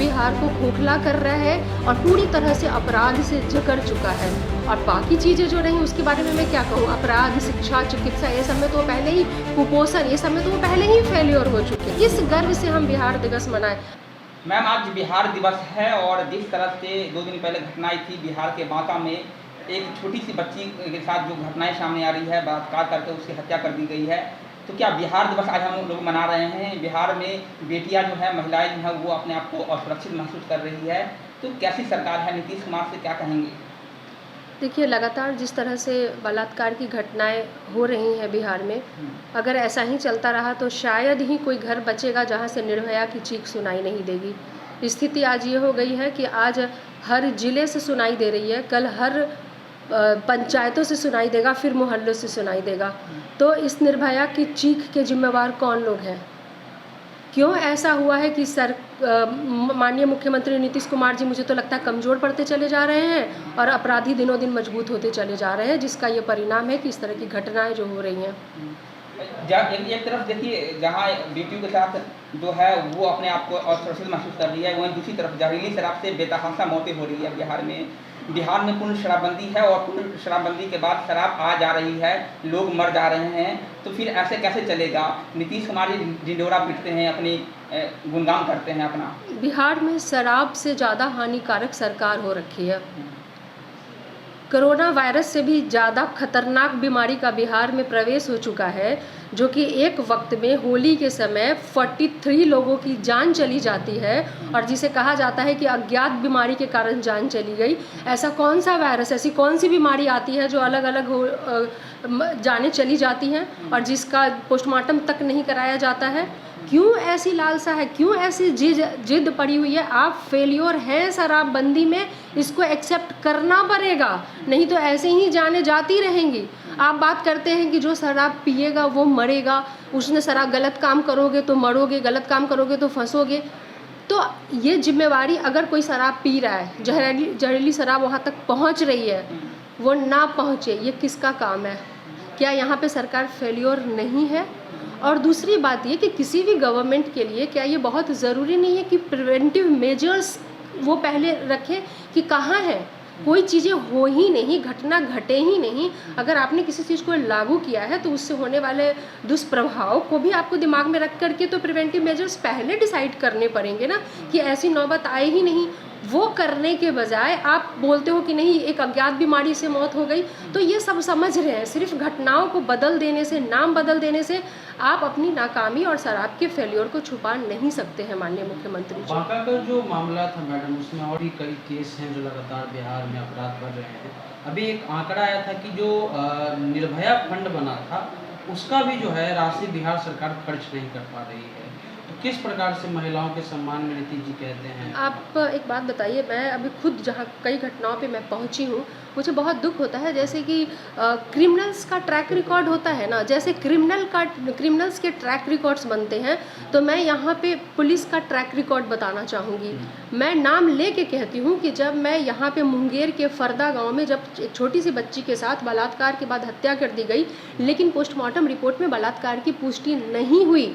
बिहार को खोखला कर रहा है और पूरी तरह से अपराध से जकड़ चुका है। और बाकी चीज़ें जो रहीं उसके बारे में मैं क्या कहूँ, अपराध, शिक्षा, चिकित्सा, ये सब में तो पहले ही, कुपोषण, ये सब में तो वो पहले ही फेल्योर हो चुके हैं। इस गर्व से हम बिहार दिवस मनाएं। मैम, आज बिहार दिवस है और जिस तरह से 2 दिन पहले घटनाएं थी बिहार के बांका में, एक छोटी सी बच्ची के साथ जो घटनाएं सामने आ रही है, बलात्कार करके उसकी हत्या कर दी गई है, तो क्या बिहार दिवस आज हम लोग मना रहे हैं? बिहार में बेटियां जो है, महिलाएं जो है, वो अपने आप को असुरक्षित महसूस कर रही है, तो कैसी सरकार है? नीतीश कुमार से क्या कहेंगे? देखिए, लगातार जिस तरह से बलात्कार की घटनाएं हो रही हैं बिहार में, अगर ऐसा ही चलता रहा तो शायद ही कोई घर बचेगा जहां से निर्भया की चीख सुनाई नहीं देगी। स्थिति आज ये हो गई है कि आज हर जिले से सुनाई दे रही है, कल हर पंचायतों से सुनाई देगा, फिर मोहल्लों से सुनाई देगा। तो इस निर्भया की चीख के जिम्मेवार कौन लोग हैं? क्यों ऐसा हुआ है कि माननीय मुख्यमंत्री नीतीश कुमार जी, मुझे तो लगता है, कमज़ोर पड़ते चले जा रहे हैं और अपराधी दिनों दिन मजबूत होते चले जा रहे हैं, जिसका ये परिणाम है कि इस तरह की घटनाएं जो हो रही हैं। एक तरफ देखिए, जहाँ बेटियों के साथ जो है वो अपने आप को असुरक्षित महसूस कर रही है, वहीं दूसरी तरफ जहरीली शराब से बेतहाशा मौतें हो रही है बिहार में। बिहार में पूर्ण शराबबंदी है और पूर्ण शराबबंदी के बाद शराब आ जा रही है, लोग मर जा रहे हैं, तो फिर ऐसे कैसे चलेगा? नीतीश कुमार जी ढिंढोरा पीटते हैं, अपनी गुणगान करते हैं अपना। बिहार में शराब से ज़्यादा हानिकारक सरकार हो रखी है। कोरोना वायरस से भी ज़्यादा खतरनाक बीमारी का बिहार में प्रवेश हो चुका है, जो कि एक वक्त में होली के समय 43 लोगों की जान चली जाती है और जिसे कहा जाता है कि अज्ञात बीमारी के कारण जान चली गई। ऐसा कौन सा वायरस, ऐसी कौन सी बीमारी आती है जो अलग अलग जानें चली जाती हैं और जिसका पोस्टमार्टम तक नहीं कराया जाता है? क्यों ऐसी लालसा है, क्यों ऐसी जिद पड़ी हुई है? आप फेल्योर हैं शराबबंदी में, इसको एक्सेप्ट करना पड़ेगा, नहीं तो ऐसे ही जाने जाती रहेंगी। आप बात करते हैं कि जो शराब पिएगा वो मरेगा, उसने शराब, गलत काम करोगे तो मरोगे, गलत काम करोगे तो फंसोगे। तो ये जिम्मेवारी, अगर कोई शराब पी रहा है, जहरीली शराब वहाँ तक पहुँच रही है, वो ना पहुँचे, ये किसका काम है? क्या यहाँ पे सरकार फेल्योर नहीं है? और दूसरी बात ये कि किसी भी गवर्नमेंट के लिए क्या ये बहुत ज़रूरी नहीं है कि प्रिवेंटिव मेजर्स वो पहले रखें कि कहाँ है, कोई चीज़ें हो ही नहीं, घटना घटे ही नहीं, अगर आपने किसी चीज़ को लागू किया है तो उससे होने वाले दुष्प्रभाव को भी आपको दिमाग में रख करके तो प्रिवेंटिव मेजर्स पहले डिसाइड करने पड़ेंगे ना, कि ऐसी नौबत आए ही नहीं। वो करने के बजाय आप बोलते हो कि नहीं, एक अज्ञात बीमारी से मौत हो गई, तो ये सब समझ रहे हैं, सिर्फ घटनाओं को बदल देने से, नाम बदल देने से आप अपनी नाकामी और शराब के फेल्योर को छुपा नहीं सकते हैं माननीय मुख्यमंत्री जी। बांका का जो मामला था मैडम, उसमें और भी कई केस हैं जो लगातार बिहार में अपराध बढ़ रहे हैं। अभी एक आंकड़ा आया था कि जो निर्भया फंड बना था, उसका भी जो है राशि बिहार सरकार खर्च नहीं कर पा रही है। तो किस प्रकार से महिलाओं के सम्मान में नीतीश जी कहते हैं? आप एक बात बताइए, मैं अभी खुद जहाँ कई घटनाओं पे मैं पहुँची हूँ, मुझे बहुत दुख होता है। जैसे कि क्रिमिनल्स का ट्रैक रिकॉर्ड होता है ना, जैसे क्रिमिनल्स के ट्रैक रिकॉर्ड्स बनते हैं, तो मैं यहाँ पे पुलिस का ट्रैक रिकॉर्ड बताना चाहूँगी। मैं नाम ले के कहती हूँ कि जब मैं यहाँ पे मुंगेर के फरदा गाँव में जब एक छोटी सी बच्ची के साथ बलात्कार के बाद हत्या कर दी गई, लेकिन पोस्टमार्टम रिपोर्ट में बलात्कार की पुष्टि नहीं हुई,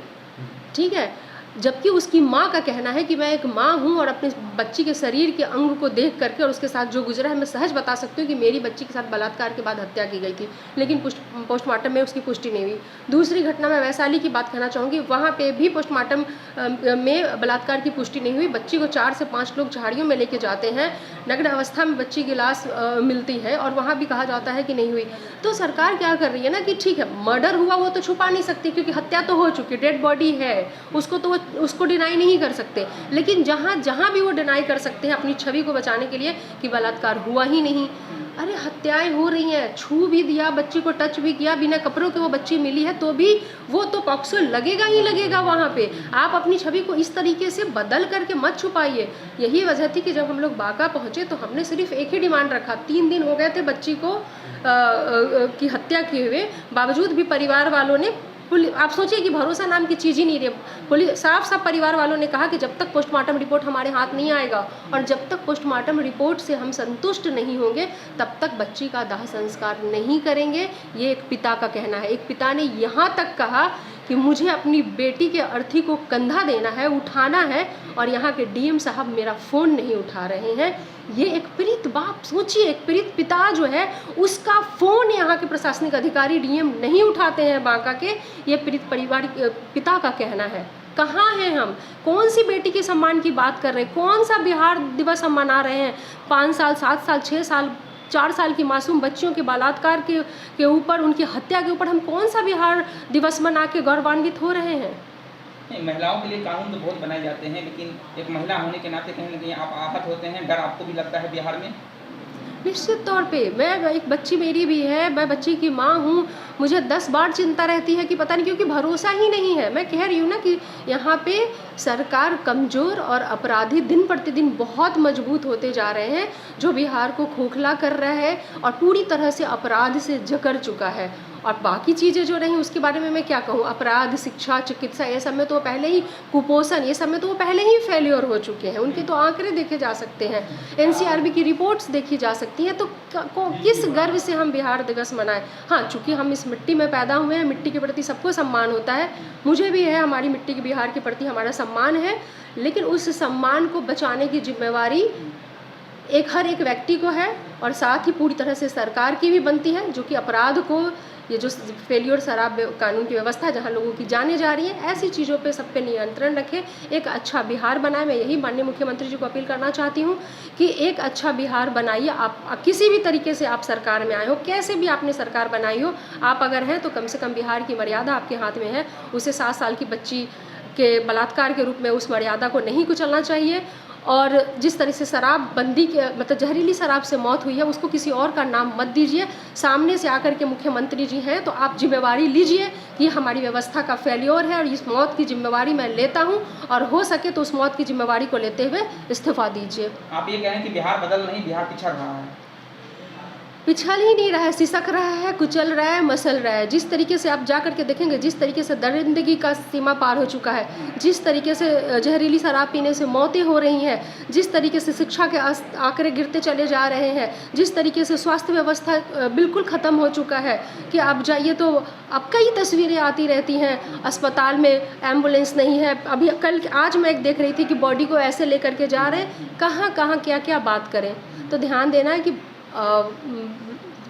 ठीक है, जबकि उसकी माँ का कहना है कि मैं एक माँ हूँ और अपने बच्ची के शरीर के अंग को देख करके और उसके साथ जो गुजरा है, मैं सहज बता सकती हूँ कि मेरी बच्ची के साथ बलात्कार के बाद हत्या की गई थी, लेकिन पोस्टमार्टम में उसकी पुष्टि नहीं हुई। दूसरी घटना मैं वैशाली की बात कहना चाहूँगी, वहाँ पे भी पोस्टमार्टम में बलात्कार की पुष्टि नहीं हुई। बच्ची को 4 से 5 लोग झाड़ियों में लेके जाते हैं, नग्न अवस्था में बच्ची की लाश मिलती है और वहाँ भी कहा जाता है कि नहीं हुई। तो सरकार क्या कर रही है ना कि ठीक है, मर्डर हुआ वो तो छुपा नहीं सकती, क्योंकि हत्या तो हो चुकी, डेड बॉडी है, उसको डिनाई नहीं कर सकते, लेकिन जहाँ भी वो डिनाई कर सकते हैं अपनी छवि को बचाने के लिए कि बलात्कार हुआ ही नहीं। अरे हत्याएं हो रही हैं, छू भी दिया, बच्ची को टच भी किया, बिना कपड़ों के वो बच्ची मिली है, तो भी वो तो पॉक्सो लगेगा ही लगेगा वहाँ पे। आप अपनी छवि को इस तरीके से बदल करके मत छुपाइए। यही वजह थी कि जब हम लोग बांका पहुँचे तो हमने सिर्फ एक ही डिमांड रखा। 3 दिन हो गए थे बच्ची को की हत्या किए हुए, बावजूद भी परिवार वालों ने, आप सोचिए कि भरोसा नाम की चीज़ ही नहीं रही। पुलिस साफ परिवार वालों ने कहा कि जब तक पोस्टमार्टम रिपोर्ट हमारे हाथ नहीं आएगा और जब तक पोस्टमार्टम रिपोर्ट से हम संतुष्ट नहीं होंगे, तब तक बच्ची का दाह संस्कार नहीं करेंगे। ये एक पिता का कहना है। एक पिता ने यहाँ तक कहा कि मुझे अपनी बेटी के अर्थी को कंधा देना है, उठाना है, और यहाँ के डीएम साहब मेरा फ़ोन नहीं उठा रहे हैं। ये एक पीड़ित बाप, सोचिए, एक पीड़ित पिता जो है उसका फ़ोन यहाँ के प्रशासनिक अधिकारी डीएम नहीं उठाते हैं बांका के, ये पीड़ित परिवार पिता का कहना है। कहाँ हैं हम? कौन सी बेटी के सम्मान की बात कर रहे हैं? कौन सा बिहार दिवस हम मना रहे हैं? 5 साल, 7 साल, 6 साल, 4 साल की मासूम बच्चियों के बलात्कार के ऊपर, उनकी हत्या के ऊपर हम कौन सा बिहार दिवस मना के गौरवान्वित हो रहे हैं? नहीं, महिलाओं के लिए कानून तो बहुत बनाए जाते हैं, लेकिन एक महिला होने के नाते कहीं न कहीं आप आहत होते हैं, डर आपको भी लगता है बिहार में? निश्चित तौर पे, मैं एक बच्ची मेरी भी है, मैं बच्ची की माँ हूँ, मुझे 10 बार चिंता रहती है कि पता नहीं, क्योंकि भरोसा ही नहीं है। मैं कह रही हूँ ना कि यहाँ पे सरकार कमज़ोर और अपराधी दिन प्रतिदिन बहुत मजबूत होते जा रहे हैं, जो बिहार को खोखला कर रहा है और पूरी तरह से अपराध से जकड़ चुका है। और बाकी चीज़ें जो रहीं उसके बारे में मैं क्या कहूँ, अपराध, शिक्षा, चिकित्सा, ये सब में तो पहले ही, कुपोषण, ये सब में तो वो पहले ही फेल्योर हो चुके हैं। उनके तो आंकड़े देखे जा सकते हैं, एनसीआरबी की रिपोर्ट्स देखी जा सकती हैं। तो किस गर्व से हम बिहार दिवस मनाएं? हाँ, चूँकि हम इस मिट्टी में पैदा हुए हैं, मिट्टी के प्रति सबको सम्मान होता है, मुझे भी है, हमारी मिट्टी के, बिहार के प्रति हमारा सम्मान है, लेकिन उस सम्मान को बचाने की जिम्मेवारी हर एक व्यक्ति को है, और साथ ही पूरी तरह से सरकार की भी बनती है, जो कि अपराध को, ये जो फेल्योर शराब कानून की व्यवस्था जहाँ लोगों की जाने जा रही है, ऐसी चीज़ों पे सब पे नियंत्रण रखें, एक अच्छा बिहार बनाए। मैं यही माननीय मुख्यमंत्री जी को अपील करना चाहती हूँ कि एक अच्छा बिहार बनाइए। आप किसी भी तरीके से आप सरकार में आए हो, कैसे भी आपने सरकार बनाई हो, आप अगर हैं तो कम से कम बिहार की मर्यादा आपके हाथ में है। उसे 7 साल की बच्ची के बलात्कार के रूप में उस मर्यादा को नहीं कुचलना चाहिए। और जिस तरह से शराबबंदी के, मतलब जहरीली शराब से मौत हुई है, उसको किसी और का नाम मत दीजिए। सामने से आकर के मुख्यमंत्री जी हैं तो आप जिम्मेवारी लीजिए कि हमारी व्यवस्था का फेल्योर है और इस मौत की जिम्मेवारी मैं लेता हूं, और हो सके तो उस मौत की जिम्मेवारी को लेते हुए इस्तीफा दीजिए। आप ये कह रहे हैं कि बिहार बदल नहीं, बिहार पिछड़ रहा है? पिछल ही नहीं रहा है, सिसक रहा है, कुचल रहा है, मसल रहा है। जिस तरीके से आप जा करके देखेंगे, जिस तरीके से दरिंदगी का सीमा पार हो चुका है, जिस तरीके से जहरीली शराब पीने से मौतें हो रही हैं, जिस तरीके से शिक्षा के आंकड़े गिरते चले जा रहे हैं, जिस तरीके से स्वास्थ्य व्यवस्था बिल्कुल ख़त्म हो चुका है कि आप जाइए तो अब कई तस्वीरें आती रहती हैं, अस्पताल में एम्बुलेंस नहीं है। अभी आज मैं एक देख रही थी कि बॉडी को ऐसे लेकर के जा रहे हैं, कहाँ कहाँ क्या क्या बात करें। तो ध्यान देना है कि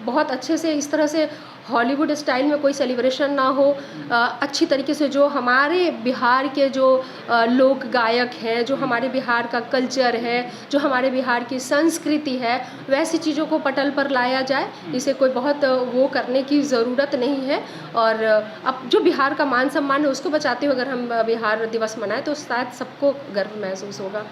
बहुत अच्छे से, इस तरह से हॉलीवुड स्टाइल में कोई सेलिब्रेशन ना हो। अच्छी तरीके से जो हमारे बिहार के जो लोक गायक हैं, जो हमारे बिहार का कल्चर है, जो हमारे बिहार की संस्कृति है, वैसी चीज़ों को पटल पर लाया जाए। इसे कोई बहुत वो करने की ज़रूरत नहीं है। और अब जो बिहार का मान सम्मान है उसको बचाते हुए अगर हम बिहार दिवस मनाएं तो शायद सबको गर्व महसूस होगा।